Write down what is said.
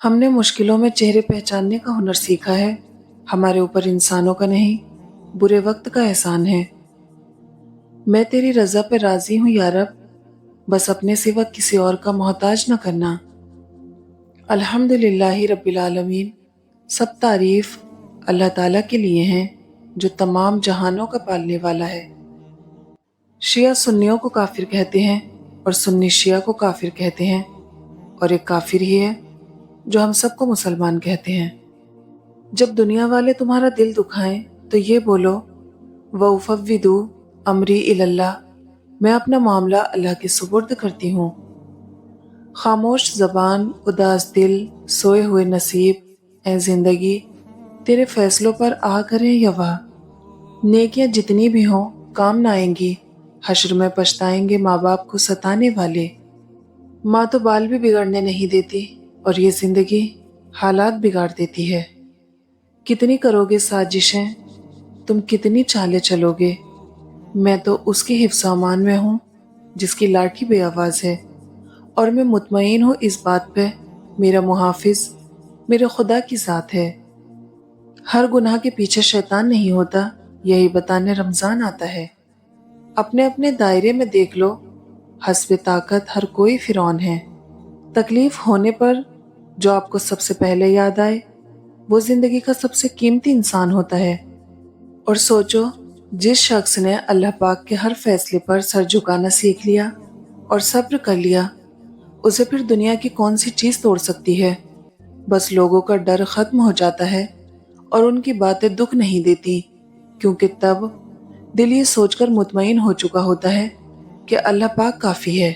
ہم نے مشکلوں میں چہرے پہچاننے کا ہنر سیکھا ہے، ہمارے اوپر انسانوں کا نہیں، برے وقت کا احسان ہے۔ میں تیری رضا پہ راضی ہوں یا رب، بس اپنے سوا کسی اور کا محتاج نہ کرنا۔ الحمد للہ رب العالمین، سب تعریف اللہ تعالیٰ کے لیے ہیں جو تمام جہانوں کا پالنے والا ہے۔ شیعہ سنیوں کو کافر کہتے ہیں اور سنی شیعہ کو کافر کہتے ہیں، اور ایک کافر ہی ہے جو ہم سب کو مسلمان کہتے ہیں۔ جب دنیا والے تمہارا دل دکھائیں تو یہ بولو وَأُفَوِّضُ أَمْرِي إِلَى اللَّهِ، میں اپنا معاملہ اللہ کے سپرد کرتی ہوں۔ خاموش زبان، اداس دل، سوئے ہوئے نصیب، اے زندگی تیرے فیصلوں پر آ کریں یا واہ۔ نیکیاں جتنی بھی ہوں کام نہ آئیں گی، حشر میں پچھتائیں گے ماں باپ کو ستانے والے۔ ماں تو بال بھی بگڑنے نہیں دیتی، اور یہ زندگی حالات بگاڑ دیتی ہے۔ کتنی کرو گے سازشیں، تم کتنی چالیں چلو گے، میں تو اس کی حفظ و امان میں ہوں جس کی لاٹھی بے آواز ہے، اور میں مطمئن ہوں اس بات پہ میرا محافظ میرے خدا کی ذات ہے۔ ہر گناہ کے پیچھے شیطان نہیں ہوتا، یہی بتانے رمضان آتا ہے۔ اپنے اپنے دائرے میں دیکھ لو، حسب طاقت ہر کوئی فرعون ہے۔ تکلیف ہونے پر جو آپ کو سب سے پہلے یاد آئے وہ زندگی کا سب سے قیمتی انسان ہوتا ہے۔ اور سوچو، جس شخص نے اللہ پاک کے ہر فیصلے پر سر جھکانا سیکھ لیا اور صبر کر لیا، اسے پھر دنیا کی کون سی چیز توڑ سکتی ہے؟ بس لوگوں کا ڈر ختم ہو جاتا ہے اور ان کی باتیں دکھ نہیں دیتی، کیونکہ تب دل یہ سوچ کر مطمئن ہو چکا ہوتا ہے کہ اللہ پاک کافی ہے۔